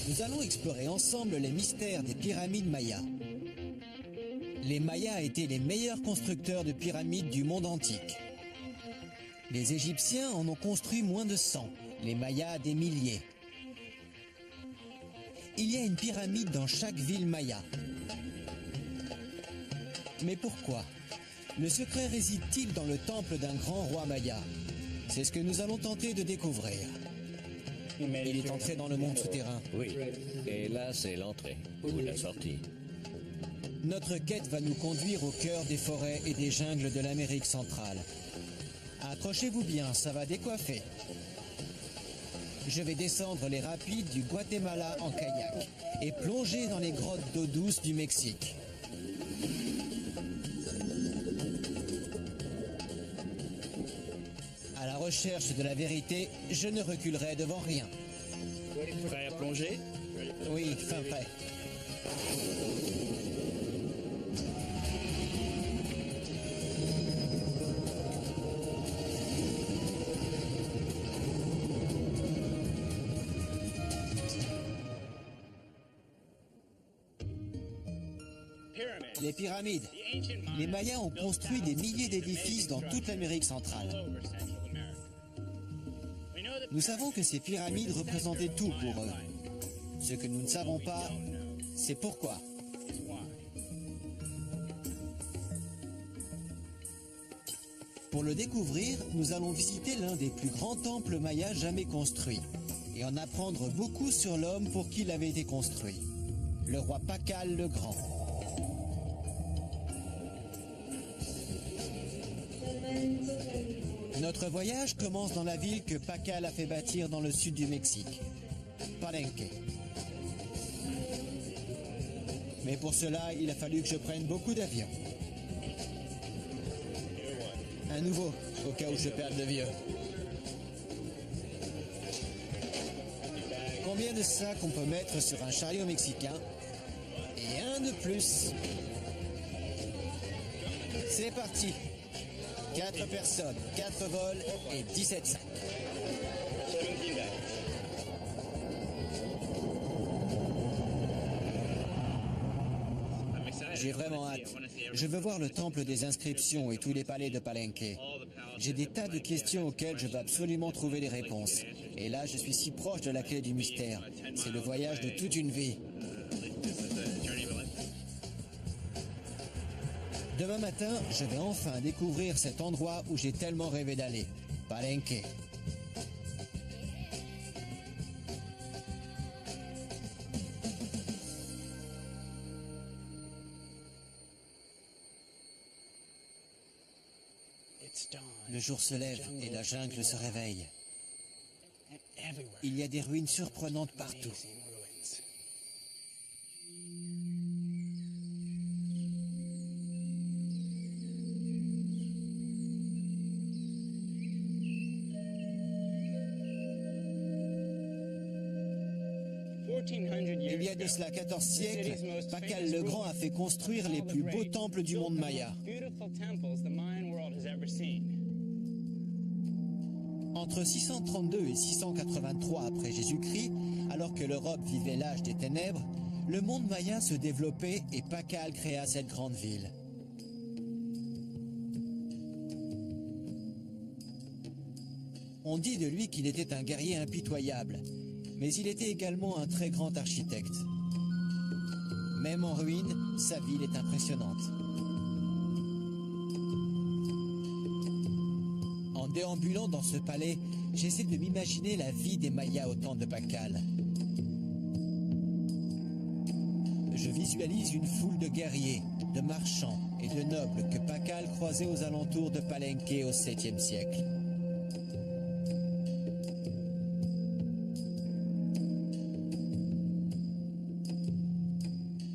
Nous allons explorer ensemble les mystères des pyramides mayas. Les Mayas étaient les meilleurs constructeurs de pyramides du monde antique. Les Égyptiens en ont construit moins de 100, les Mayas des milliers. Il y a une pyramide dans chaque ville maya. Mais pourquoi? Le secret réside-t-il dans le temple d'un grand roi maya? C'est ce que nous allons tenter de découvrir. Il est entré dans le monde souterrain. Oui, et là c'est l'entrée, ou la sortie. Notre quête va nous conduire au cœur des forêts et des jungles de l'Amérique centrale. Accrochez-vous bien, ça va décoiffer. Je vais descendre les rapides du Guatemala en kayak et plonger dans les grottes d'eau douce du Mexique. À la recherche de la vérité, je ne reculerai devant rien. Prêt à plonger? Oui, fin prêt. Les pyramides. Les Mayas ont construit des milliers d'édifices dans toute l'Amérique centrale. Nous savons que ces pyramides représentaient tout pour eux. Ce que nous ne savons pas, c'est pourquoi. Pour le découvrir, nous allons visiter l'un des plus grands temples mayas jamais construits et en apprendre beaucoup sur l'homme pour qui il avait été construit, le roi Pakal le Grand. Notre voyage commence dans la ville que Pakal a fait bâtir dans le sud du Mexique, Palenque. Mais pour cela, il a fallu que je prenne beaucoup d'avions. Un nouveau, au cas où je perde le vieux. Combien de sacs on peut mettre sur un chariot mexicain? Et un de plus. C'est parti. 4 personnes, 4 vols et 17 sacs. J'ai vraiment hâte. Je veux voir le temple des inscriptions et tous les palais de Palenque. J'ai des tas de questions auxquelles je veux absolument trouver des réponses. Et là, je suis si proche de la clé du mystère. C'est le voyage de toute une vie. Demain matin, je vais enfin découvrir cet endroit où j'ai tellement rêvé d'aller, Palenque. Le jour se lève et la jungle se réveille. Il y a des ruines surprenantes partout. Il y a de cela 14 siècles, Pakal le Grand a fait construire les plus beaux temples du monde maya. Entre 632 et 683 après Jésus-Christ, alors que l'Europe vivait l'âge des ténèbres, le monde maya se développait et Pakal créa cette grande ville. On dit de lui qu'il était un guerrier impitoyable, mais il était également un très grand architecte. Même en ruine, sa ville est impressionnante. En déambulant dans ce palais, j'essaie de m'imaginer la vie des Mayas au temps de Pakal. Je visualise une foule de guerriers, de marchands et de nobles que Pakal croisait aux alentours de Palenque au 7e siècle.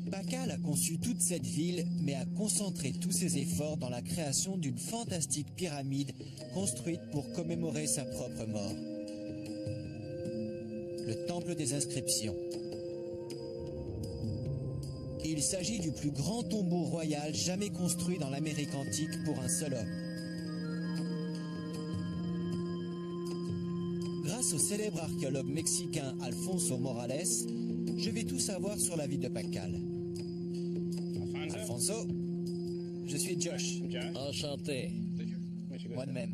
Pakal a conçu toute cette ville, mais a concentré tous ses efforts dans la création d'une fantastique pyramide construite pour commémorer sa propre mort. Le temple des inscriptions. Il s'agit du plus grand tombeau royal jamais construit dans l'Amérique antique pour un seul homme. Grâce Grâce au célèbre archéologue mexicain Alfonso Morales, je vais tout savoir sur la ville de Pacal. Alfonso, je suis Josh. Enchanté. Moi de même.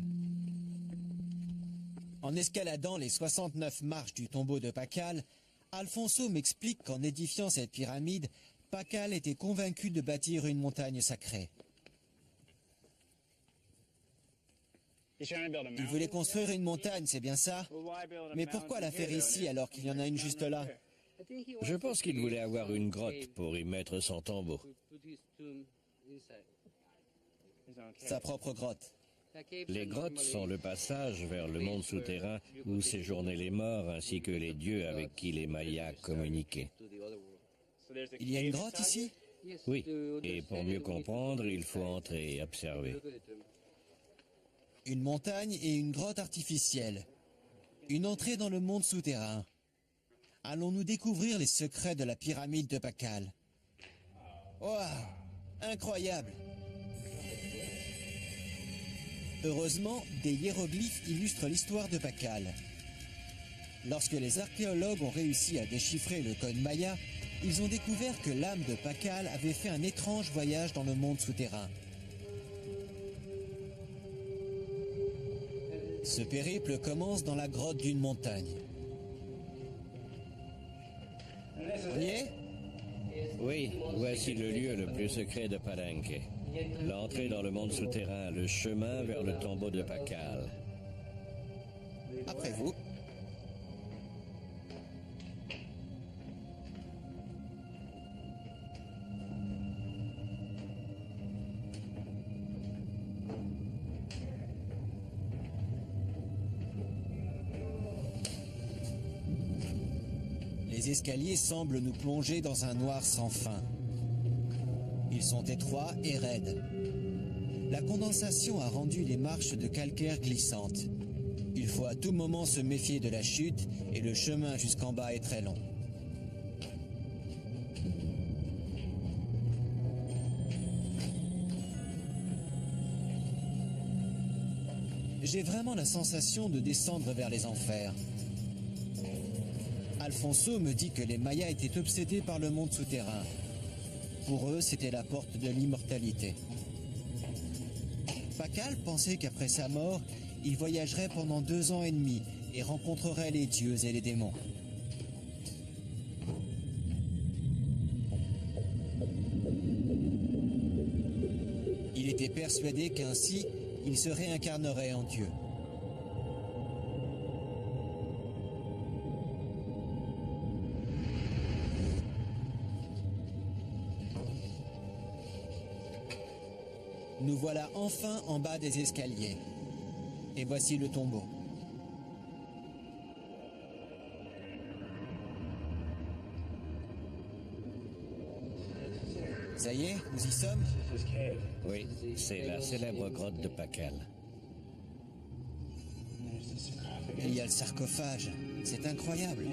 En escaladant les 69 marches du tombeau de Pacal, Alfonso m'explique qu'en édifiant cette pyramide, Pacal était convaincu de bâtir une montagne sacrée. Il voulait construire une montagne, c'est bien ça? Mais pourquoi la faire ici alors qu'il y en a une juste là? Je pense qu'il voulait avoir une grotte pour y mettre son tombeau. Sa propre grotte. Les grottes sont le passage vers le monde souterrain où séjournaient les morts ainsi que les dieux avec qui les Mayas communiquaient. Il y a une grotte ici? Oui, et pour mieux comprendre, il faut entrer et observer. Une montagne et une grotte artificielle. Une entrée dans le monde souterrain. Allons-nous découvrir les secrets de la pyramide de Pacal? Waouh! Incroyable! Heureusement, des hiéroglyphes illustrent l'histoire de Pacal. Lorsque les archéologues ont réussi à déchiffrer le code maya, ils ont découvert que l'âme de Pacal avait fait un étrange voyage dans le monde souterrain. Ce périple commence dans la grotte d'une montagne. On y est? Oui, voici le lieu le plus secret de Palenque. L'entrée dans le monde souterrain, le chemin vers le tombeau de Pacal. Après vous. Les escaliers semblent nous plonger dans un noir sans fin. Ils sont étroits et raides. La condensation a rendu les marches de calcaire glissantes. Il faut à tout moment se méfier de la chute et le chemin jusqu'en bas est très long. J'ai vraiment la sensation de descendre vers les enfers. Alfonso me dit que les Mayas étaient obsédés par le monde souterrain. Pour eux, c'était la porte de l'immortalité. Pacal pensait qu'après sa mort, il voyagerait pendant 2 ans et demi et rencontrerait les dieux et les démons. Il était persuadé qu'ainsi, il se réincarnerait en Dieu. Nous voilà enfin en bas des escaliers. Et voici le tombeau. Ça y est, nous y sommes? Oui, c'est la célèbre grotte de Pacal. Et il y a le sarcophage. C'est incroyable.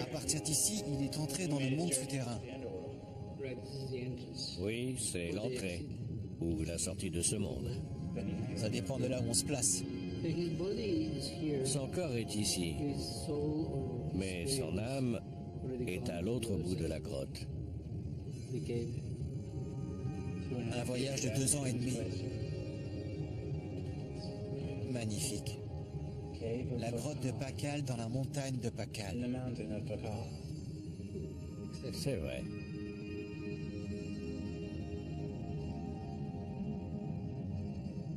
À partir d'ici, il est entré dans le monde souterrain. Oui, c'est l'entrée ou la sortie de ce monde. Ça dépend de là où on se place. Son corps est ici, mais son âme est à l'autre bout de la grotte. Un voyage de 2 ans et demi. Magnifique. La grotte de Pacal dans la montagne de Pacal. C'est vrai.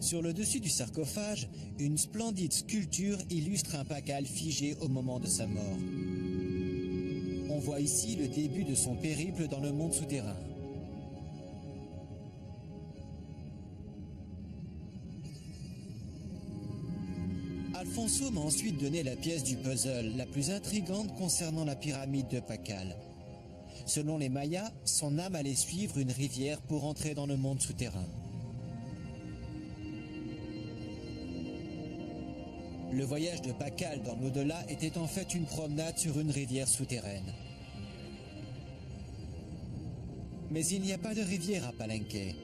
Sur le dessus du sarcophage, une splendide sculpture illustre un Pacal figé au moment de sa mort. On voit ici le début de son périple dans le monde souterrain. Alfonso m'a ensuite donné la pièce du puzzle la plus intrigante concernant la pyramide de Pacal. Selon les Mayas, son âme allait suivre une rivière pour entrer dans le monde souterrain. Le voyage de Pacal dans l'au-delà était en fait une promenade sur une rivière souterraine. Mais il n'y a pas de rivière à Palenque.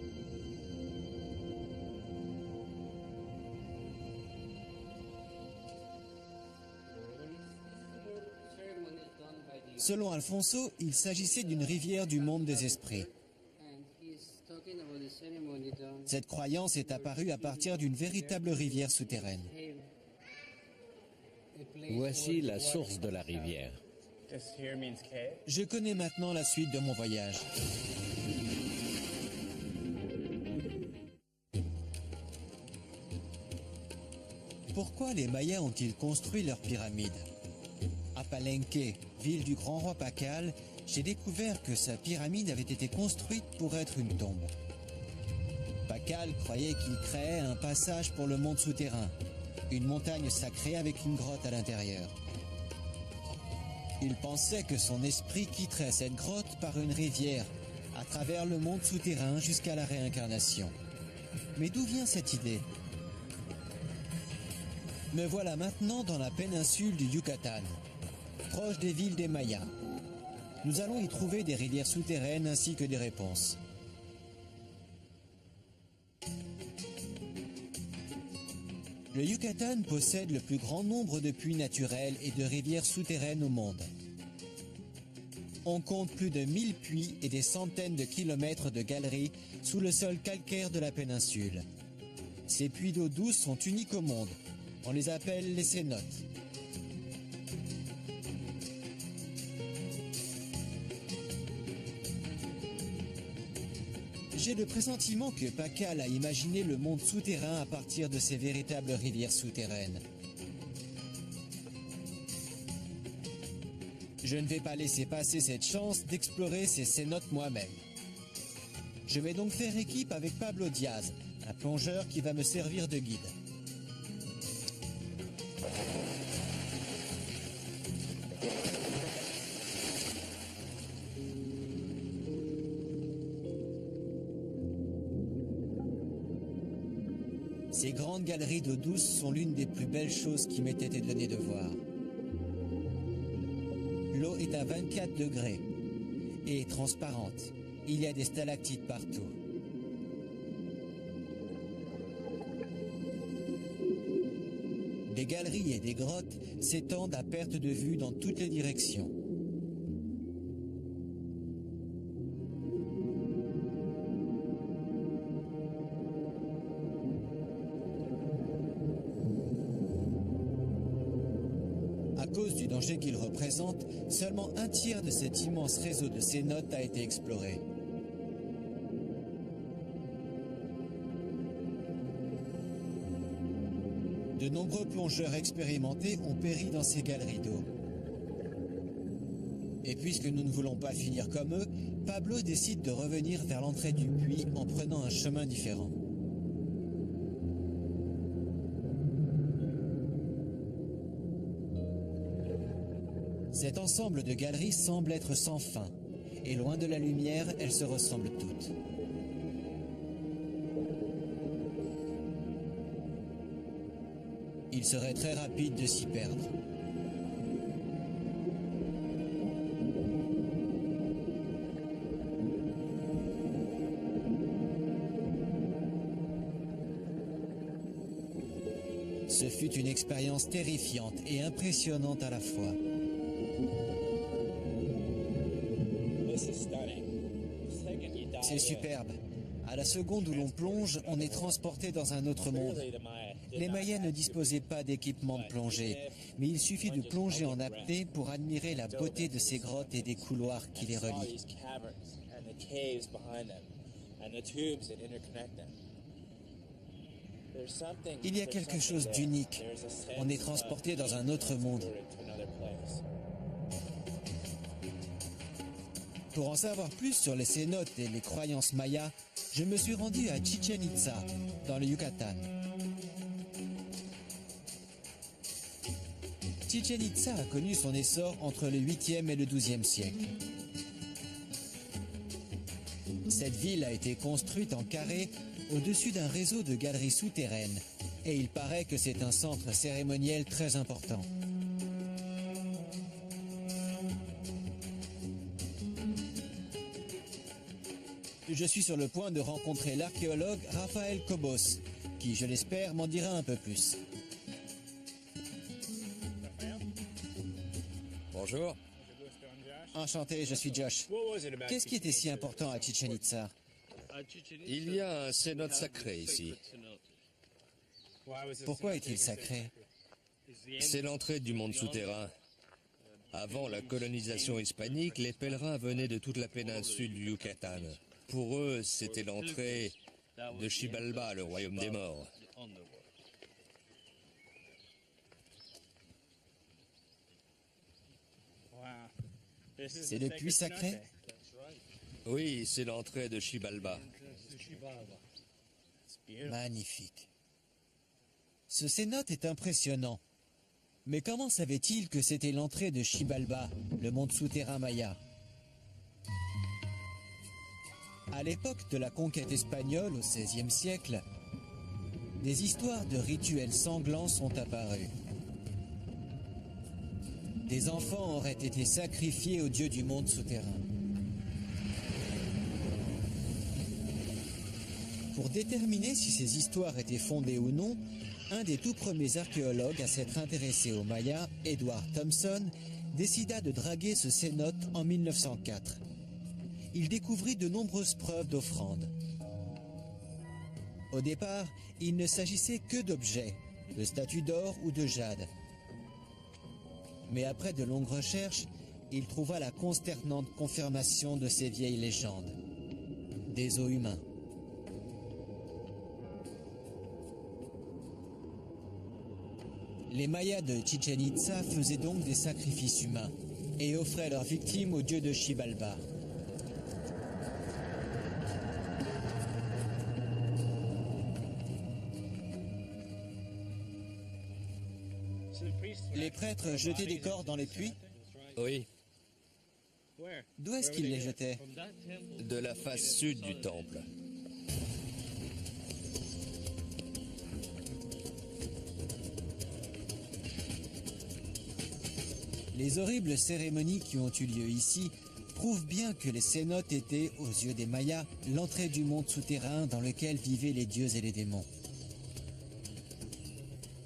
Selon Alfonso, il s'agissait d'une rivière du monde des esprits. Cette croyance est apparue à partir d'une véritable rivière souterraine. Voici la source de la rivière. Je connais maintenant la suite de mon voyage. Pourquoi les Mayas ont-ils construit leurs pyramides? À Palenque, ville du grand roi Pakal, j'ai découvert que sa pyramide avait été construite pour être une tombe. Pakal croyait qu'il créait un passage pour le monde souterrain, une montagne sacrée avec une grotte à l'intérieur. Il pensait que son esprit quitterait cette grotte par une rivière, à travers le monde souterrain jusqu'à la réincarnation. Mais d'où vient cette idée? Me voilà maintenant dans la péninsule du Yucatan, proche des villes des Mayas. Nous allons y trouver des rivières souterraines ainsi que des réponses. Le Yucatan possède le plus grand nombre de puits naturels et de rivières souterraines au monde. On compte plus de 1000 puits et des centaines de kilomètres de galeries sous le sol calcaire de la péninsule. Ces puits d'eau douce sont uniques au monde. On les appelle les cénotes. J'ai le pressentiment que Pakal a imaginé le monde souterrain à partir de ces véritables rivières souterraines. Je ne vais pas laisser passer cette chance d'explorer ces cénotes moi-même. Je vais donc faire équipe avec Pablo Diaz, un plongeur qui va me servir de guide. Ces grandes galeries d'eau douce sont l'une des plus belles choses qui m'ait été donné de voir. L'eau est à 24 degrés et est transparente. Il y a des stalactites partout. Des galeries et des grottes s'étendent à perte de vue dans toutes les directions. À cause du danger qu'il représente, seulement un tiers de cet immense réseau de cénotes a été exploré. De nombreux plongeurs expérimentés ont péri dans ces galeries d'eau. Et puisque nous ne voulons pas finir comme eux, Pablo décide de revenir vers l'entrée du puits en prenant un chemin différent. Cet ensemble de galeries semble être sans fin, et loin de la lumière, elles se ressemblent toutes. Il serait très rapide de s'y perdre. Ce fut une expérience terrifiante et impressionnante à la fois. C'est superbe. À la seconde où l'on plonge, on est transporté dans un autre monde. Les Mayas ne disposaient pas d'équipement de plongée, mais il suffit de plonger en apnée pour admirer la beauté de ces grottes et des couloirs qui les relient. Il y a quelque chose d'unique. On est transporté dans un autre monde. Pour en savoir plus sur les cénotes et les croyances mayas, je me suis rendu à Chichen Itza, dans le Yucatan. Chichen Itza a connu son essor entre le 8e et le 12e siècle. Cette ville a été construite en carré au-dessus d'un réseau de galeries souterraines, et il paraît que c'est un centre cérémoniel très important. Je suis sur le point de rencontrer l'archéologue Rafael Cobos, qui, je l'espère, m'en dira un peu plus. Bonjour. Enchanté, je suis Josh. Qu'est-ce qui était si important à Chichen Itza? Il y a un cénote sacré ici. Pourquoi est-il sacré? C'est l'entrée du monde souterrain. Avant la colonisation hispanique, les pèlerins venaient de toute la péninsule du Yucatan. Pour eux, c'était l'entrée de Xibalba, le royaume des morts. C'est le puits sacré? Oui, c'est l'entrée de Xibalba. Magnifique. Ce cénote est impressionnant. Mais comment savait-il que c'était l'entrée de Xibalba, le monde souterrain maya? À l'époque de la conquête espagnole au XVIe siècle, des histoires de rituels sanglants sont apparues. Des enfants auraient été sacrifiés aux dieux du monde souterrain. Pour déterminer si ces histoires étaient fondées ou non, un des tout premiers archéologues à s'être intéressé aux Mayas, Edward Thompson, décida de draguer ce cénote en 1904. Il découvrit de nombreuses preuves d'offrandes. Au départ, il ne s'agissait que d'objets, de statues d'or ou de jade. Mais après de longues recherches, il trouva la consternante confirmation de ces vieilles légendes. Des os humains. Les Mayas de Chichen Itza faisaient donc des sacrifices humains et offraient leurs victimes au dieu de Xibalba. Les prêtres jetaient des corps dans les puits? Oui, D'où est-ce qu'ils les jetaient? de la face sud du temple. Les horribles cérémonies qui ont eu lieu ici prouvent bien que les cénotes étaient, aux yeux des Mayas, l'entrée du monde souterrain dans lequel vivaient les dieux et les démons.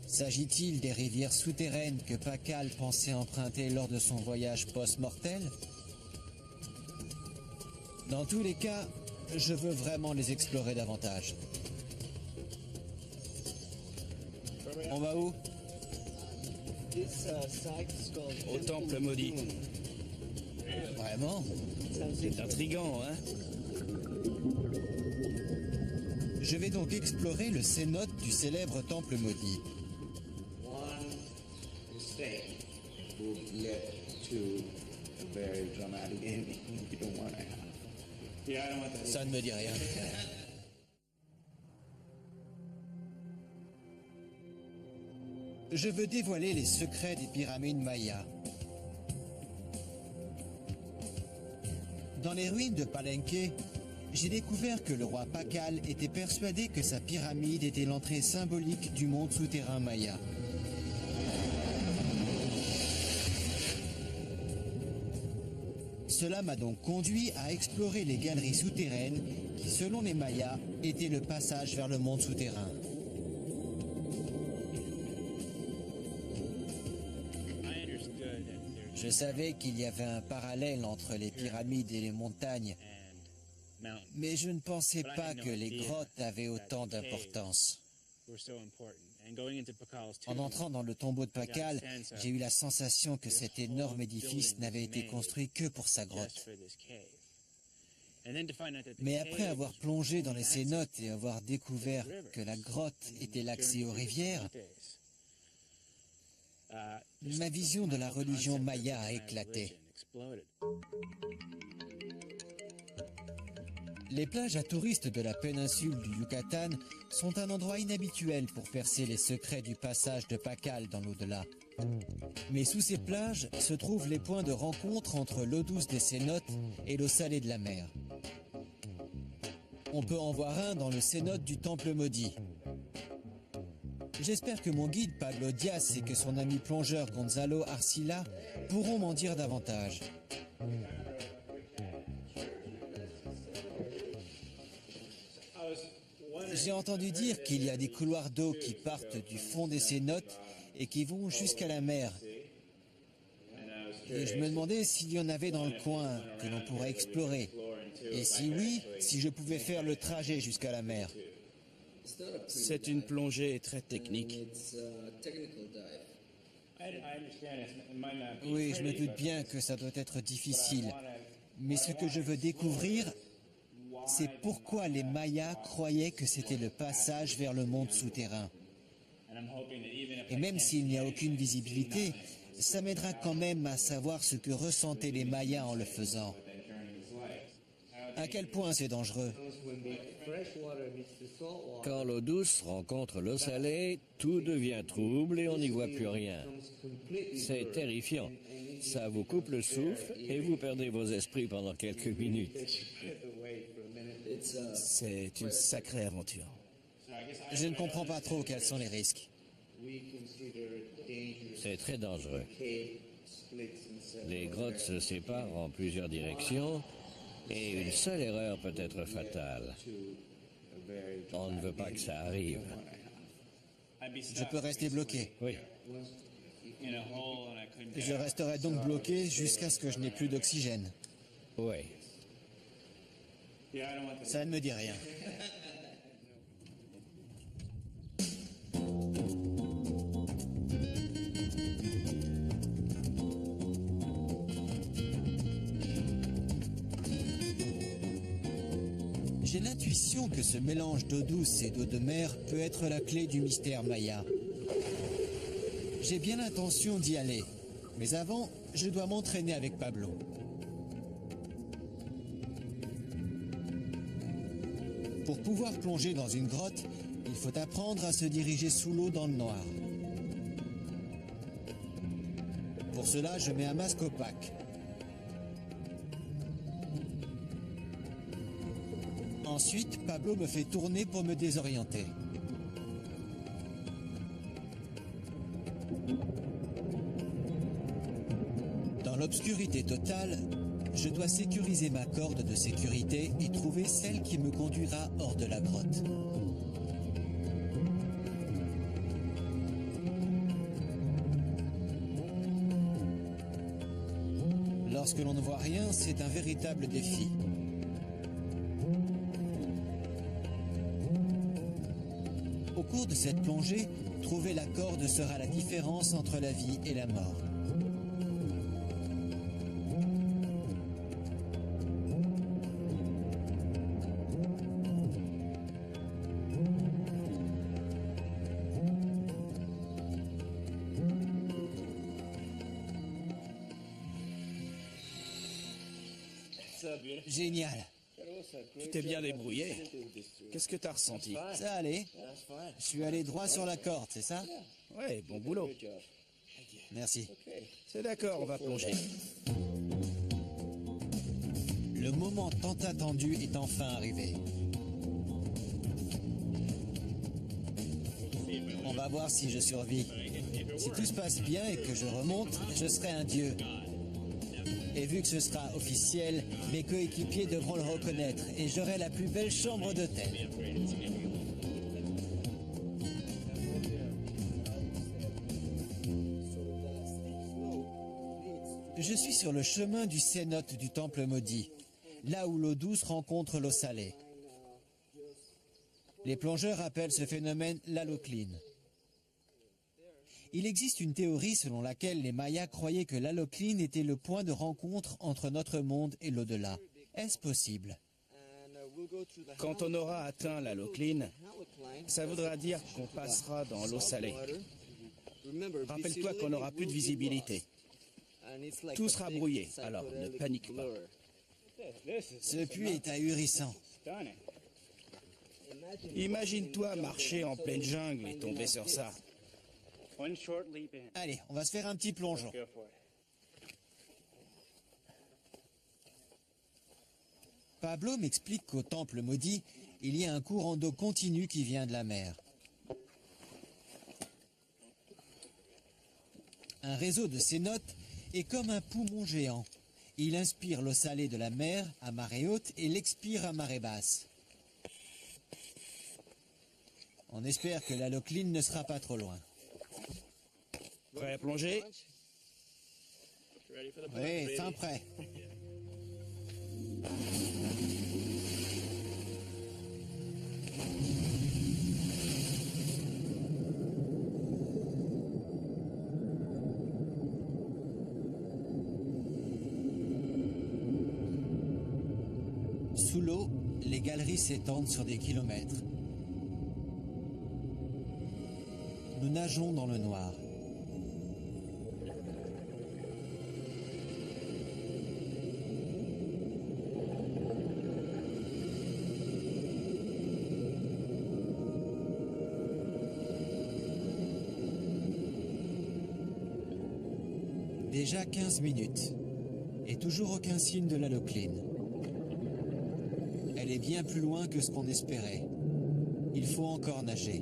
S'agit-il des rivières souterraines que Pakal pensait emprunter lors de son voyage post-mortel? Dans tous les cas, je veux vraiment les explorer davantage. On va où? Au temple maudit. Vraiment? C'est intriguant, hein? Je vais donc explorer le cénote du célèbre temple maudit. One mistake will lead to a very dramatic ending you don't want to have. Yeah, I don't want that. Ça ne me dit rien. Je veux dévoiler les secrets des pyramides mayas. Dans les ruines de Palenque, j'ai découvert que le roi Pakal était persuadé que sa pyramide était l'entrée symbolique du monde souterrain maya. Cela m'a donc conduit à explorer les galeries souterraines qui, selon les Mayas, étaient le passage vers le monde souterrain. Je savais qu'il y avait un parallèle entre les pyramides et les montagnes, mais je ne pensais pas que les grottes avaient autant d'importance. En entrant dans le tombeau de Pakal, j'ai eu la sensation que cet énorme édifice n'avait été construit que pour sa grotte. Mais après avoir plongé dans les cénotes et avoir découvert que la grotte était l'accès aux rivières, ma vision de la religion maya a éclaté. Les plages à touristes de la péninsule du Yucatan sont un endroit inhabituel pour percer les secrets du passage de Pakal dans l'au-delà. Mais sous ces plages se trouvent les points de rencontre entre l'eau douce des cénotes et l'eau salée de la mer. On peut en voir un dans le cénote du temple maudit. J'espère que mon guide Pablo Diaz et que son ami plongeur Gonzalo Arcila pourront m'en dire davantage. J'ai entendu dire qu'il y a des couloirs d'eau qui partent du fond des cénotes et qui vont jusqu'à la mer. Et je me demandais s'il y en avait dans le coin que l'on pourrait explorer. Et si oui, si je pouvais faire le trajet jusqu'à la mer. C'est une plongée très technique. Oui, je me doute bien que ça doit être difficile. Mais ce que je veux découvrir, c'est pourquoi les Mayas croyaient que c'était le passage vers le monde souterrain. Et même s'il n'y a aucune visibilité, ça m'aidera quand même à savoir ce que ressentaient les Mayas en le faisant. À quel point c'est dangereux? Quand l'eau douce rencontre l'eau salée, tout devient trouble et on n'y voit plus rien. C'est terrifiant. Ça vous coupe le souffle et vous perdez vos esprits pendant quelques minutes. C'est une sacrée aventure. Je ne comprends pas trop quels sont les risques. C'est très dangereux. Les grottes se séparent en plusieurs directions et une seule erreur peut être fatale. On ne veut pas que ça arrive. Je peux rester bloqué. Oui. Je resterai donc bloqué jusqu'à ce que je n'ai plus d'oxygène. Oui. Ça ne me dit rien. J'ai l'intuition que ce mélange d'eau douce et d'eau de mer peut être la clé du mystère maya. J'ai bien l'intention d'y aller, mais avant, je dois m'entraîner avec Pablo. Pour pouvoir plonger dans une grotte, il faut apprendre à se diriger sous l'eau dans le noir. Pour cela, je mets un masque opaque. Ensuite, Pablo me fait tourner pour me désorienter. Dans l'obscurité totale, je dois sécuriser ma corde de sécurité et trouver celle qui me conduira hors de la grotte. Lorsque l'on ne voit rien, c'est un véritable défi. Au cours de cette plongée, trouver la corde sera la différence entre la vie et la mort. Génial. Tu t'es bien débrouillé. Qu'est-ce que t'as ressenti? Ça allait. Je suis allé droit sur la corde, c'est ça? Ouais, bon boulot. Merci. C'est d'accord, on va plonger. Le moment tant attendu est enfin arrivé. On va voir si je survis. Si tout se passe bien et que je remonte, je serai un dieu. Et vu que ce sera officiel, mes coéquipiers devront le reconnaître et j'aurai la plus belle chambre d'hôtel. Je suis sur le chemin du cénote du temple maudit, là où l'eau douce rencontre l'eau salée. Les plongeurs appellent ce phénomène l'halocline. Il existe une théorie selon laquelle les Mayas croyaient que l'halocline était le point de rencontre entre notre monde et l'au-delà. Est-ce possible? Quand on aura atteint la locline, ça voudra dire qu'on passera dans l'eau salée. Rappelle-toi qu'on n'aura plus de visibilité. Tout sera brouillé, alors ne panique pas. Ce puits est ahurissant. Imagine-toi marcher en pleine jungle et tomber sur ça. Allez, on va se faire un petit plongeon. Pablo m'explique qu'au temple maudit, il y a un courant d'eau continu qui vient de la mer. Un réseau de cénotes est comme un poumon géant. Il inspire l'eau salée de la mer à marée haute et l'expire à marée basse. On espère que l'halocline ne sera pas trop loin. Prêt à plonger? Oui, fin prêt. Sous l'eau, les galeries s'étendent sur des kilomètres. Nous nageons dans le noir. Déjà 15 minutes, et toujours aucun signe de la Locline. Elle est bien plus loin que ce qu'on espérait. Il faut encore nager.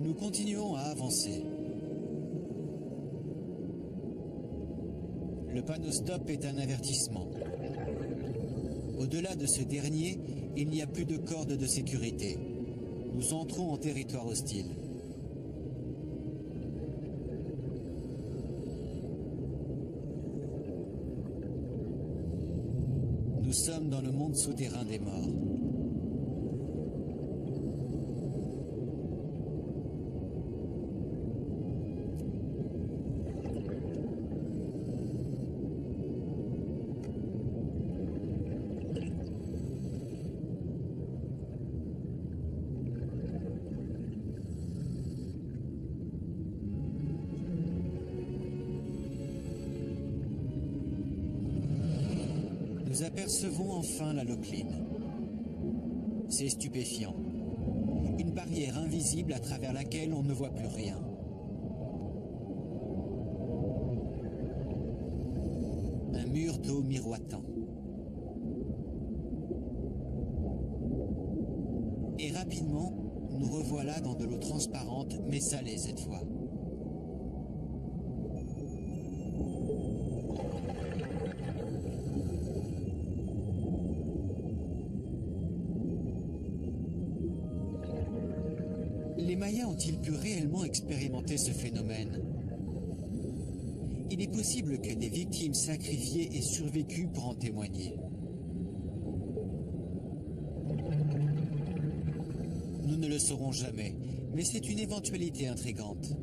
Nous continuons à avancer. Le panneau stop est un avertissement. Au-delà de ce dernier, il n'y a plus de corde de sécurité. Nous entrons en territoire hostile. Nous sommes dans le monde souterrain des morts. Nous apercevons enfin la Locline. C'est stupéfiant. Une barrière invisible à travers laquelle on ne voit plus rien. Un mur d'eau miroitant. Et rapidement, nous revoilà dans de l'eau transparente, mais salée cette fois. Les Mayas ont-ils pu réellement expérimenter ce phénomène? Il est possible que des victimes sacrifiées aient survécu pour en témoigner. Nous ne le saurons jamais, mais c'est une éventualité intrigante.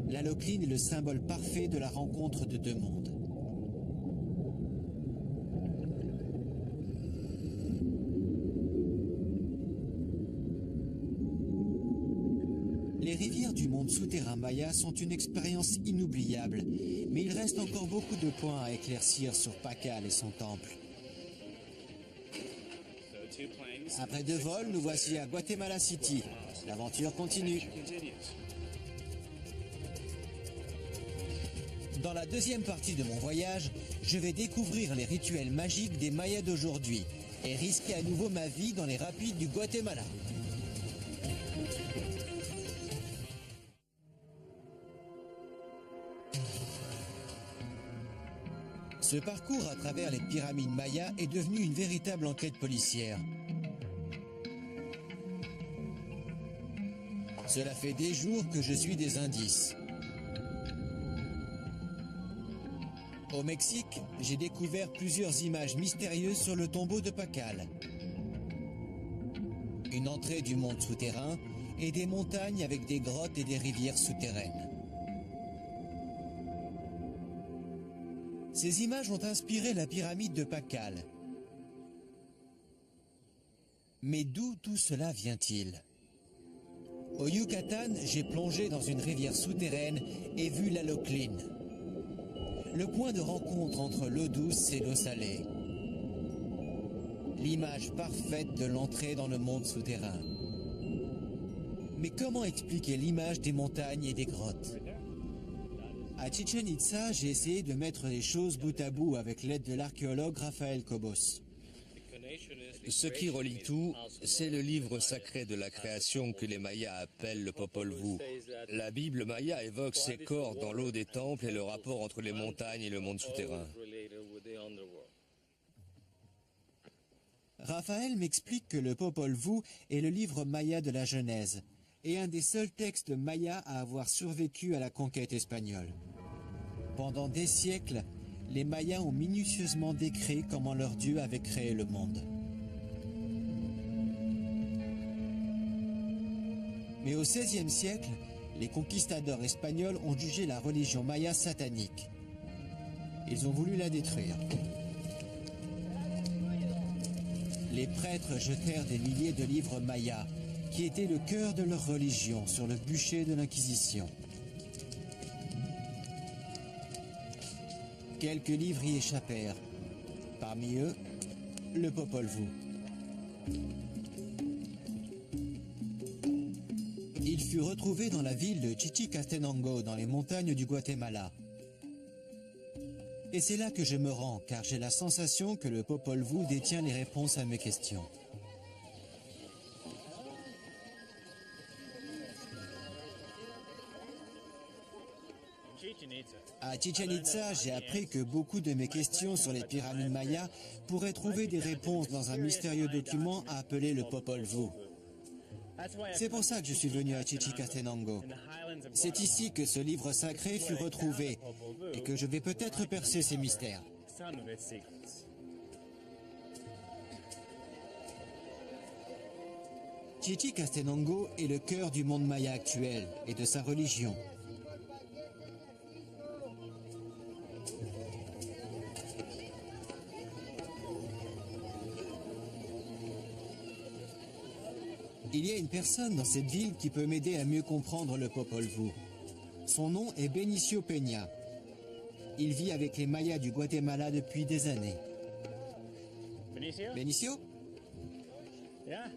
La Locline est le symbole parfait de la rencontre de deux mondes. Les rivières du monde souterrain maya sont une expérience inoubliable, mais il reste encore beaucoup de points à éclaircir sur Pakal et son temple. Après 2 vols, nous voici à Guatemala City. L'aventure continue. Dans la deuxième partie de mon voyage, je vais découvrir les rituels magiques des Mayas d'aujourd'hui et risquer à nouveau ma vie dans les rapides du Guatemala. Ce parcours à travers les pyramides mayas est devenu une véritable enquête policière. Cela fait des jours que je suis des indices. Au Mexique, j'ai découvert plusieurs images mystérieuses sur le tombeau de Pakal. Une entrée du monde souterrain et des montagnes avec des grottes et des rivières souterraines. Ces images ont inspiré la pyramide de Pakal. Mais d'où tout cela vient-il? Au Yucatan, j'ai plongé dans une rivière souterraine et vu la Locline. Le point de rencontre entre l'eau douce et l'eau salée. L'image parfaite de l'entrée dans le monde souterrain. Mais comment expliquer l'image des montagnes et des grottes? À Chichen Itza, j'ai essayé de mettre les choses bout à bout avec l'aide de l'archéologue Rafael Cobos. Ce qui relie tout, c'est le livre sacré de la création que les Mayas appellent le Popol Vuh. La Bible maya évoque ces corps dans l'eau des temples et le rapport entre les montagnes et le monde souterrain. Raphaël m'explique que le Popol Vuh est le livre maya de la Genèse, et un des seuls textes mayas à avoir survécu à la conquête espagnole. Pendant des siècles, les Mayas ont minutieusement décrit comment leur Dieu avait créé le monde. Mais au XVIe siècle, les conquistadors espagnols ont jugé la religion maya satanique. Ils ont voulu la détruire. Les prêtres jetèrent des milliers de livres mayas, qui étaient le cœur de leur religion, sur le bûcher de l'Inquisition. Quelques livres y échappèrent. Parmi eux, le Popol Vuh. Il fut retrouvé dans la ville de Chichicastenango, dans les montagnes du Guatemala. Et c'est là que je me rends, car j'ai la sensation que le Popol Vuh détient les réponses à mes questions. À Chichen Itza, j'ai appris que beaucoup de mes questions sur les pyramides mayas pourraient trouver des réponses dans un mystérieux document appelé le Popol Vuh. C'est pour ça que je suis venu à Chichicastenango. C'est ici que ce livre sacré fut retrouvé et que je vais peut-être percer ses mystères. Chichicastenango est le cœur du monde maya actuel et de sa religion. Il y a une personne dans cette ville qui peut m'aider à mieux comprendre le Popol Vuh. Son nom est Benicio Peña. Il vit avec les Mayas du Guatemala depuis des années. Benicio?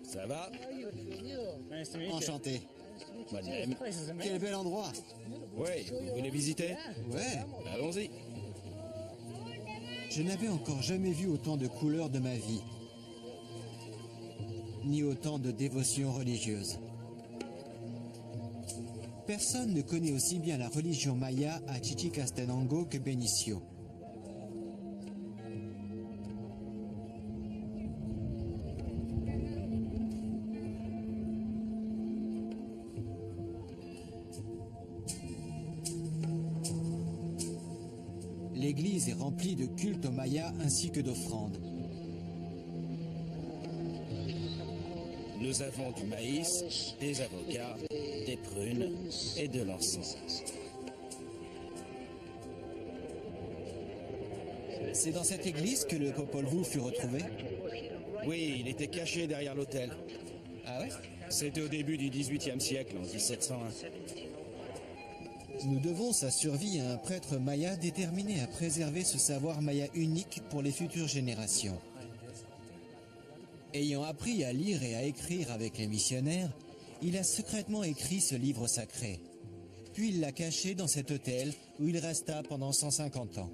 Ça va? Enchanté. Moi de même. Quel bel endroit. Oui, vous voulez visiter? Ouais. Allons-y. Je n'avais encore jamais vu autant de couleurs de ma vie, ni autant de dévotion religieuse. Personne ne connaît aussi bien la religion maya à Chichicastenango que Benicio. L'église est remplie de cultes aux Mayas ainsi que d'offrandes. Nous avons du maïs, des avocats, des prunes et de l'encens. C'est dans cette église que le Popol Vuh fut retrouvé? Oui, il était caché derrière l'autel. Ah ouais? C'était au début du XVIIIe siècle, en 1701. Nous devons sa survie à un prêtre maya déterminé à préserver ce savoir maya unique pour les futures générations. Ayant appris à lire et à écrire avec les missionnaires, il a secrètement écrit ce livre sacré. Puis il l'a caché dans cet hôtel où il resta pendant 150 ans.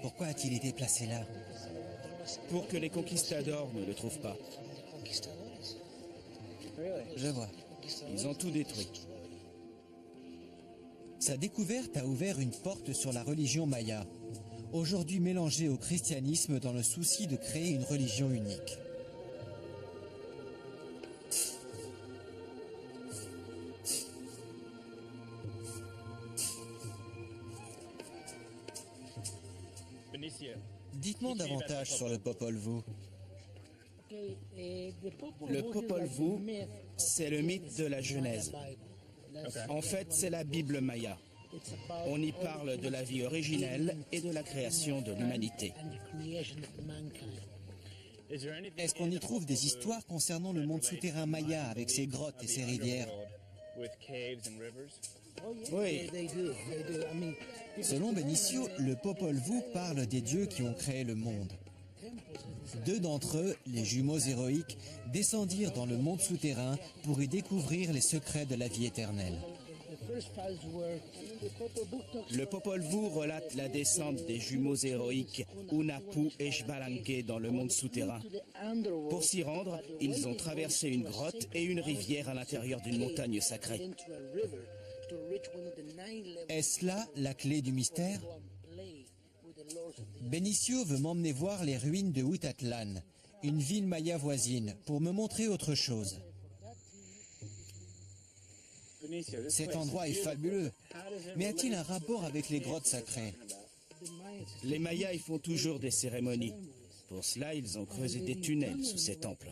Pourquoi a-t-il été placé là? Pour que les conquistadors ne le trouvent pas. Je vois. Ils ont tout détruit. Sa découverte a ouvert une porte sur la religion maya, aujourd'hui mélangée au christianisme dans le souci de créer une religion unique. Dites-moi davantage sur le Popol Vuh. Le Popol Vuh, c'est le mythe de la Genèse. En fait, c'est la Bible maya. On y parle de la vie originelle et de la création de l'humanité. Est-ce qu'on y trouve des histoires concernant le monde souterrain maya avec ses grottes et ses rivières? Oui, Selon Benicio, le Popol Vuh parle des dieux qui ont créé le monde. Deux d'entre eux, les jumeaux héroïques, descendirent dans le monde souterrain pour y découvrir les secrets de la vie éternelle. le Popol Vuh relate la descente des jumeaux héroïques Unapu et Xbalanque dans le monde souterrain. Pour s'y rendre, ils ont traversé une grotte et une rivière à l'intérieur d'une montagne sacrée. Est-ce là la clé du mystère? Benicio veut m'emmener voir les ruines de Huitatlan, une ville maya voisine, pour me montrer autre chose. Cet endroit est fabuleux. Mais a-t-il un rapport avec les grottes sacrées? Les Mayas y font toujours des cérémonies. Pour cela, ils ont creusé des tunnels sous ces temples.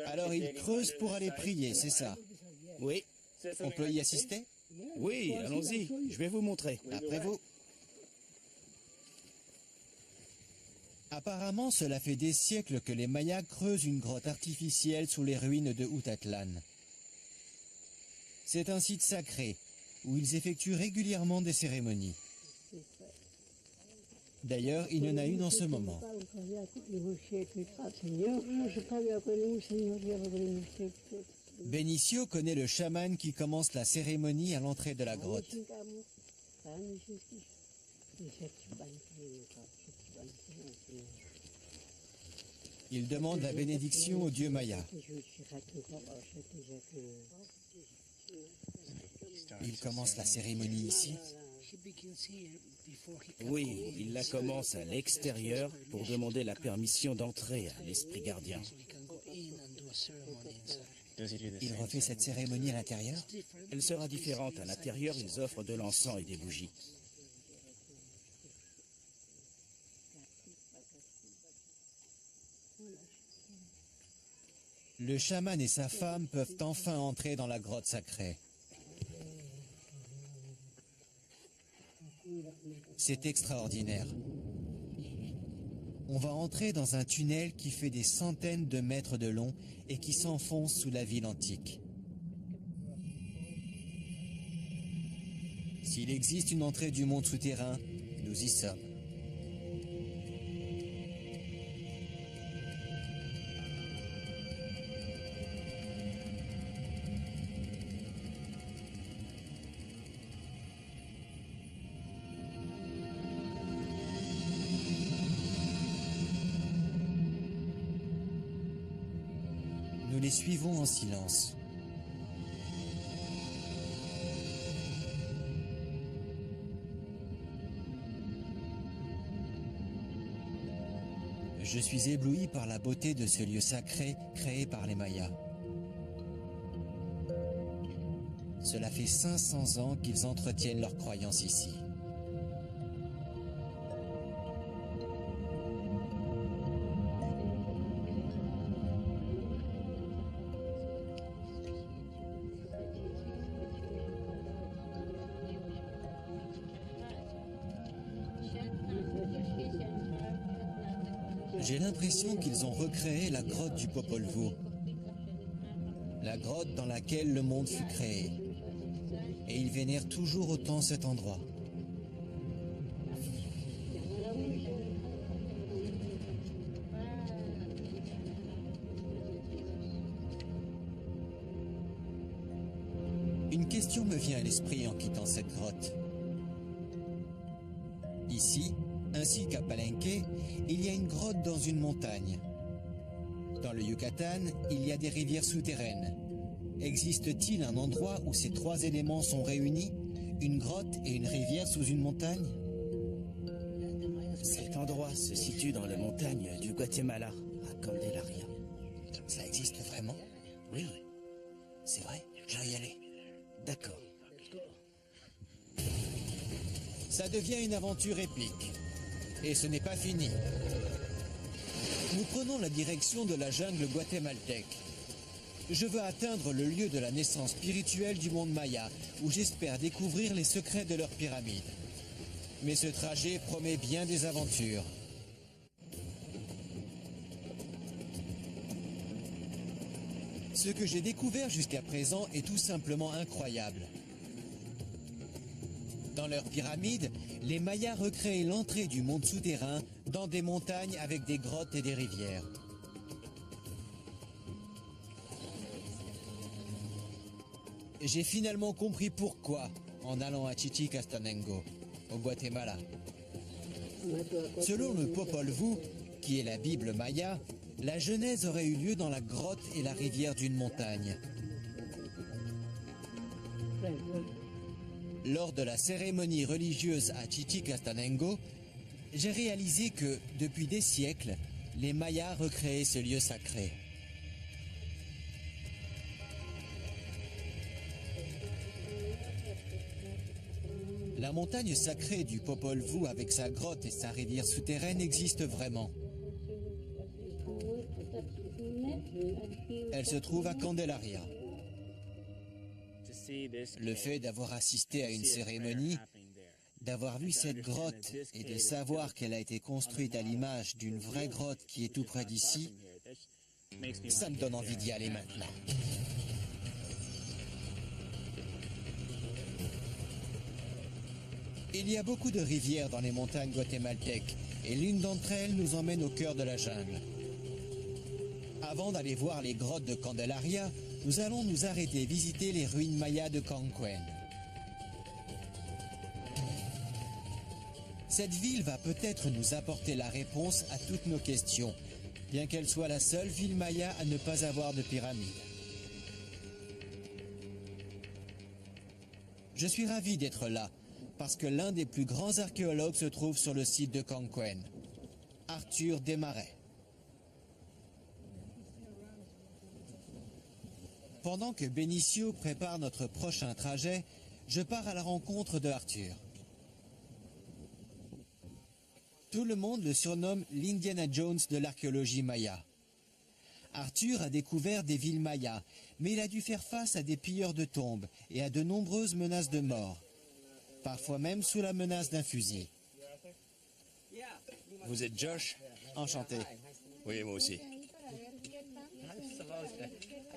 Alors ils creusent pour aller prier, c'est ça? Oui, On peut y assister? oui, allons-y, je vais vous montrer. Après vous. Apparemment, cela fait des siècles que les Mayas creusent une grotte artificielle sous les ruines de Hutatlan. C'est un site sacré où ils effectuent régulièrement des cérémonies. D'ailleurs, il y en a une en ce moment. Benicio connaît le chaman qui commence la cérémonie à l'entrée de la grotte. Il demande la bénédiction au dieu Maya. Il commence la cérémonie ici. Oui, il la commence à l'extérieur pour demander la permission d'entrer à l'esprit gardien. Il refait cette cérémonie à l'intérieur. Elle sera différente. À l'intérieur, ils offrent de l'encens et des bougies. Le chaman et sa femme peuvent enfin entrer dans la grotte sacrée. C'est extraordinaire. On va entrer dans un tunnel qui fait des centaines de mètres de long et qui s'enfonce sous la ville antique. S'il existe une entrée du monde souterrain, nous y sommes. Nous les suivons en silence. Je suis ébloui par la beauté de ce lieu sacré créé par les Mayas. Cela fait 500 ans qu'ils entretiennent leurs croyances ici. J'ai l'impression qu'ils ont recréé la grotte du Popol Vuh. La grotte dans laquelle le monde fut créé. Et ils vénèrent toujours autant cet endroit. Une question me vient à l'esprit en quittant cette grotte. Ici, ainsi qu'à Palenque, il y a une grotte dans une montagne. Dans le Yucatan, il y a des rivières souterraines. Existe-t-il un endroit où ces trois éléments sont réunis? Une grotte et une rivière sous une montagne? Cet endroit se situe dans les montagnes du Guatemala, à Candelaria. Ça existe vraiment? Oui, C'est vrai, je vais y aller. d'accord. Ça devient une aventure épique. Et ce n'est pas fini. Nous prenons la direction de la jungle guatémaltèque. Je veux atteindre le lieu de la naissance spirituelle du monde maya, où j'espère découvrir les secrets de leurs pyramides. Mais ce trajet promet bien des aventures. Ce que j'ai découvert jusqu'à présent est tout simplement incroyable. Dans leurs pyramides, les Mayas recréaient l'entrée du monde souterrain dans des montagnes avec des grottes et des rivières. J'ai finalement compris pourquoi en allant à Chichicastenango, au Guatemala. Selon le Popol Vuh, qui est la Bible maya, la Genèse aurait eu lieu dans la grotte et la rivière d'une montagne. Lors de la cérémonie religieuse à Chichicastenango, j'ai réalisé que, depuis des siècles, les Mayas recréaient ce lieu sacré. La montagne sacrée du Popol Vuh avec sa grotte et sa rivière souterraine existe vraiment. Elle se trouve à Candelaria. Le fait d'avoir assisté à une cérémonie, d'avoir vu cette grotte et de savoir qu'elle a été construite à l'image d'une vraie grotte qui est tout près d'ici, ça me donne envie d'y aller maintenant. Il y a beaucoup de rivières dans les montagnes guatémaltèques et l'une d'entre elles nous emmène au cœur de la jungle. Avant d'aller voir les grottes de Candelaria, nous allons nous arrêter et visiter les ruines mayas de Cancuén. Cette ville va peut-être nous apporter la réponse à toutes nos questions, bien qu'elle soit la seule ville maya à ne pas avoir de pyramide. Je suis ravi d'être là, parce que l'un des plus grands archéologues se trouve sur le site de Cancuén, Arthur Desmarais. Pendant que Benicio prépare notre prochain trajet, je pars à la rencontre de Arthur. Tout le monde le surnomme l'Indiana Jones de l'archéologie maya. Arthur a découvert des villes mayas, mais il a dû faire face à des pilleurs de tombes et à de nombreuses menaces de mort, parfois même sous la menace d'un fusil. Vous êtes Josh? Enchanté. Oui, moi aussi.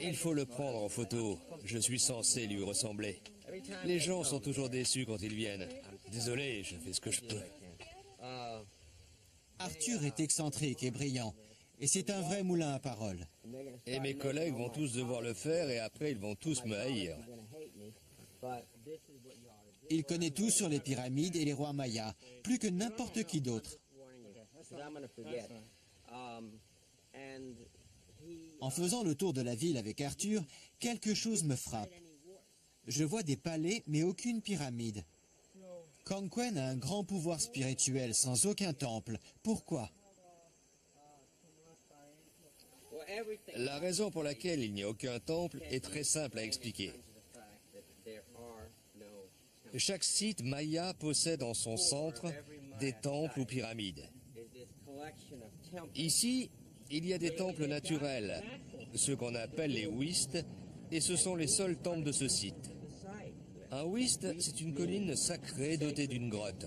Il faut le prendre en photo. Je suis censé lui ressembler. Les gens sont toujours déçus quand ils viennent. Désolé, je fais ce que je peux. Arthur est excentrique et brillant, et c'est un vrai moulin à paroles. Et mes collègues vont tous devoir le faire et après ils vont tous me haïr. Il connaît tout sur les pyramides et les rois mayas, plus que n'importe qui d'autre. En faisant le tour de la ville avec Arthur, quelque chose me frappe. Je vois des palais, mais aucune pyramide. Cancuén a un grand pouvoir spirituel, sans aucun temple. Pourquoi? La raison pour laquelle il n'y a aucun temple est très simple à expliquer. Chaque site maya possède en son centre des temples ou pyramides. Ici, il y a des temples naturels, ceux qu'on appelle les huistes, et ce sont les seuls temples de ce site. Un huiste, c'est une colline sacrée dotée d'une grotte.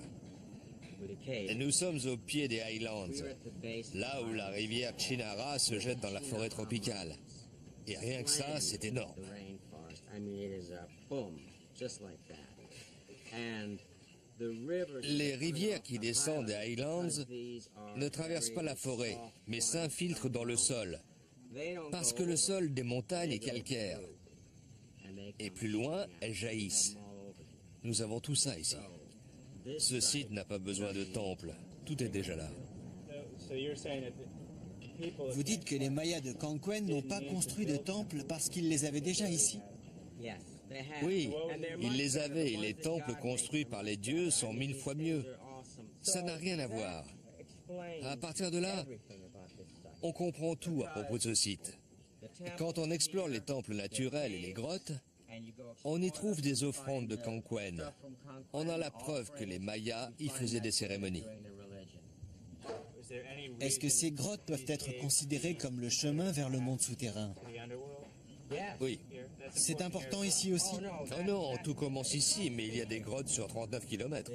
Et nous sommes au pied des Highlands, là où la rivière Chinara se jette dans la forêt tropicale. Et rien que ça, c'est énorme. Les rivières qui descendent des Highlands ne traversent pas la forêt, mais s'infiltrent dans le sol, parce que le sol des montagnes est calcaire. Et plus loin, elles jaillissent. Nous avons tout ça ici. Ce site n'a pas besoin de temple, tout est déjà là. Vous dites que les Mayas de Cancuén n'ont pas construit de temple parce qu'ils les avaient déjà ici? Oui, ils les avaient et les temples construits par les dieux sont 1000 fois mieux. Ça n'a rien à voir. À partir de là, on comprend tout à propos de ce site. Quand on explore les temples naturels et les grottes, on y trouve des offrandes de Cancuén. On a la preuve que les Mayas y faisaient des cérémonies. Est-ce que ces grottes peuvent être considérées comme le chemin vers le monde souterrain? Oui. C'est important ici aussi? Oh non, tout commence ici, mais il y a des grottes sur 39 km.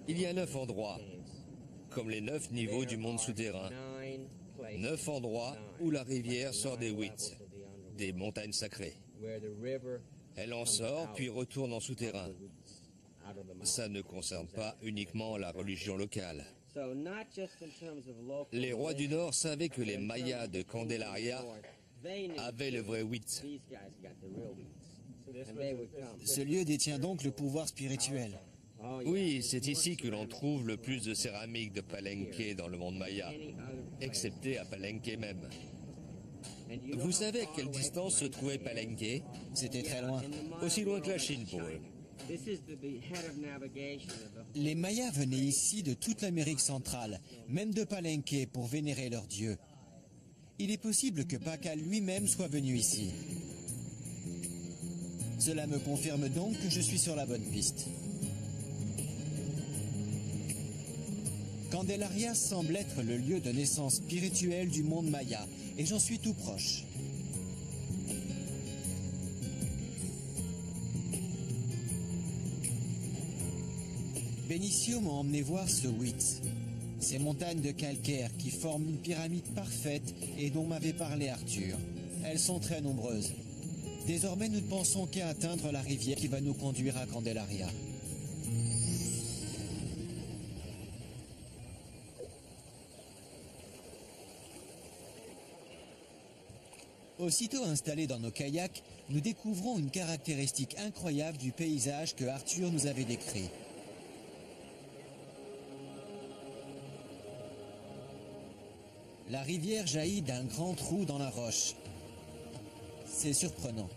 Il y a 9 endroits, comme les 9 niveaux du monde souterrain. 9 endroits où la rivière sort des Huits, des montagnes sacrées. Elle en sort, puis retourne en souterrain. Ça ne concerne pas uniquement la religion locale. Les rois du Nord savaient que les Mayas de Candelaria avaient le vrai Huit. Ce lieu détient donc le pouvoir spirituel. Oui, c'est ici que l'on trouve le plus de céramique de Palenque dans le monde maya, excepté à Palenque même. Vous savez à quelle distance se trouvait Palenque? C'était très loin. Aussi loin que la Chine pour eux. Les Mayas venaient ici de toute l'Amérique centrale, même de Palenque, pour vénérer leur dieu. Il est possible que Pacal lui-même soit venu ici. Cela me confirme donc que je suis sur la bonne piste. Candelaria semble être le lieu de naissance spirituelle du monde maya, et j'en suis tout proche. Benicio m'a emmené voir ce Huitz, ces montagnes de calcaire qui forment une pyramide parfaite et dont m'avait parlé Arthur. Elles sont très nombreuses. Désormais, nous ne pensons qu'à atteindre la rivière qui va nous conduire à Candelaria. Aussitôt installés dans nos kayaks, nous découvrons une caractéristique incroyable du paysage que Arthur nous avait décrit. La rivière jaillit d'un grand trou dans la roche. C'est surprenant.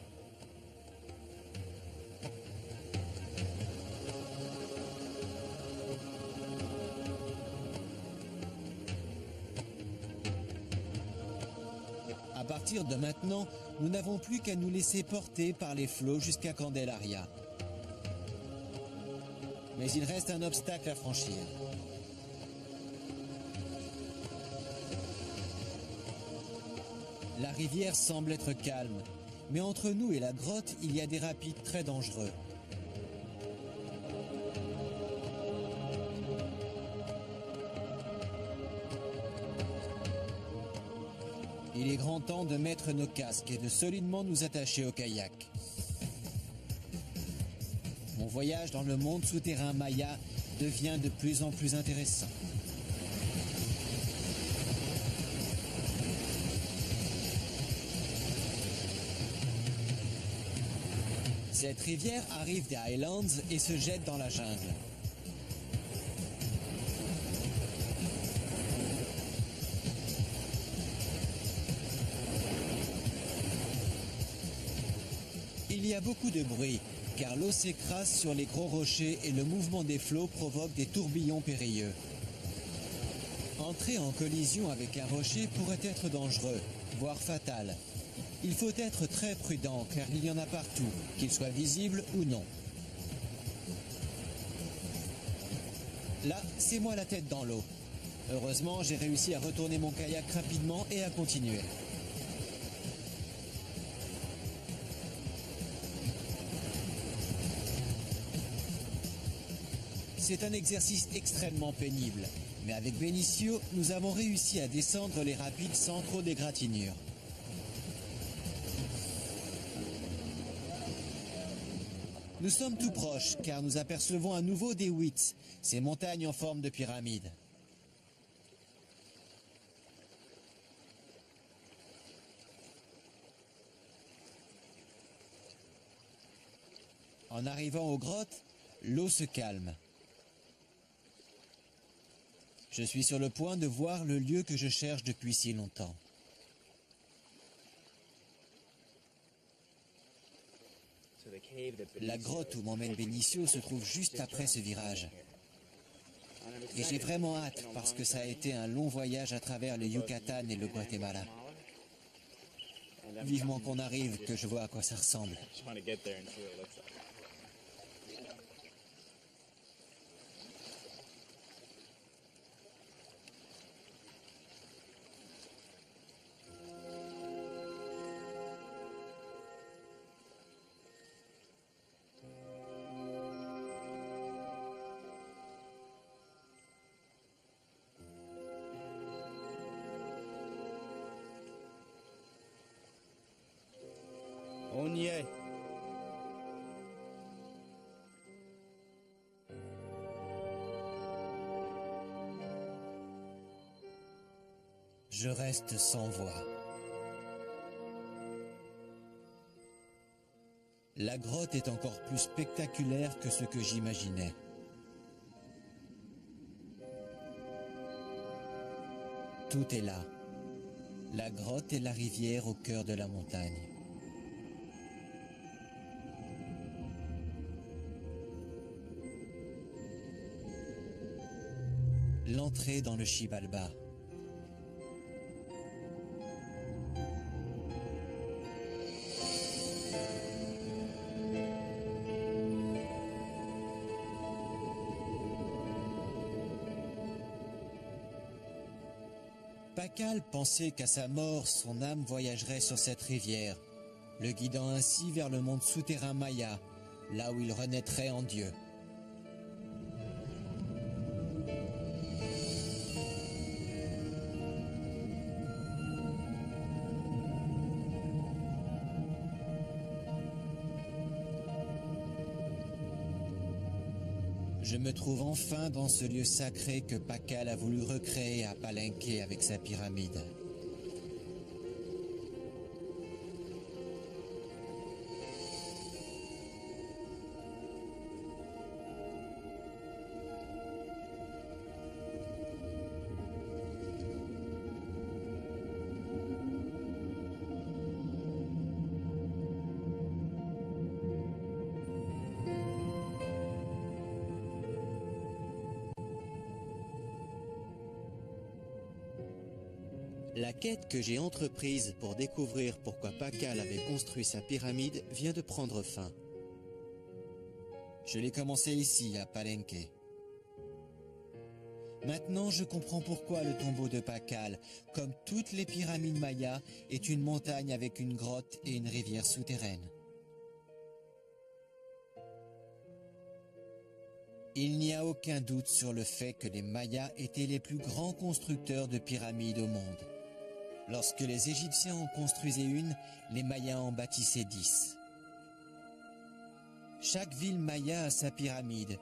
À partir de maintenant, nous n'avons plus qu'à nous laisser porter par les flots jusqu'à Candelaria. Mais il reste un obstacle à franchir. La rivière semble être calme, mais entre nous et la grotte, il y a des rapides très dangereux. Il est grand temps de mettre nos casques et de solidement nous attacher au kayak. Mon voyage dans le monde souterrain maya devient de plus en plus intéressant. Cette rivière arrive des Highlands et se jette dans la jungle. Il y a beaucoup de bruit, car l'eau s'écrase sur les gros rochers et le mouvement des flots provoque des tourbillons périlleux. Entrer en collision avec un rocher pourrait être dangereux, voire fatal. Il faut être très prudent car il y en a partout, qu'ils soient visibles ou non. Là, c'est moi la tête dans l'eau. Heureusement, j'ai réussi à retourner mon kayak rapidement et à continuer. C'est un exercice extrêmement pénible, mais avec Benicio, nous avons réussi à descendre les rapides sans trop d'égratignures. Nous sommes tout proches, car nous apercevons à nouveau des Huitz, ces montagnes en forme de pyramide. En arrivant aux grottes, l'eau se calme. Je suis sur le point de voir le lieu que je cherche depuis si longtemps. La grotte où m'emmène Benicio se trouve juste après ce virage. Et j'ai vraiment hâte parce que ça a été un long voyage à travers le Yucatan et le Guatemala. Vivement qu'on arrive, que je vois à quoi ça ressemble. On y est. Je reste sans voix. La grotte est encore plus spectaculaire que ce que j'imaginais. Tout est là. La grotte et la rivière au cœur de la montagne. L'entrée dans le Xibalbá. Pakal pensait qu'à sa mort, son âme voyagerait sur cette rivière, le guidant ainsi vers le monde souterrain maya, là où il renaîtrait en Dieu. Je me trouve enfin dans ce lieu sacré que Pakal a voulu recréer à Palenque avec sa pyramide. La quête que j'ai entreprise pour découvrir pourquoi Pakal avait construit sa pyramide vient de prendre fin. Je l'ai commencé ici, à Palenque. Maintenant, je comprends pourquoi le tombeau de Pakal, comme toutes les pyramides mayas, est une montagne avec une grotte et une rivière souterraine. Il n'y a aucun doute sur le fait que les Mayas étaient les plus grands constructeurs de pyramides au monde. Lorsque les Égyptiens en construisaient une, les Mayas en bâtissaient 10. Chaque ville maya a sa pyramide,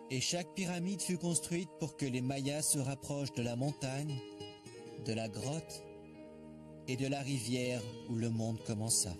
et chaque pyramide fut construite pour que les Mayas se rapprochent de la montagne, de la grotte et de la rivière où le monde commença.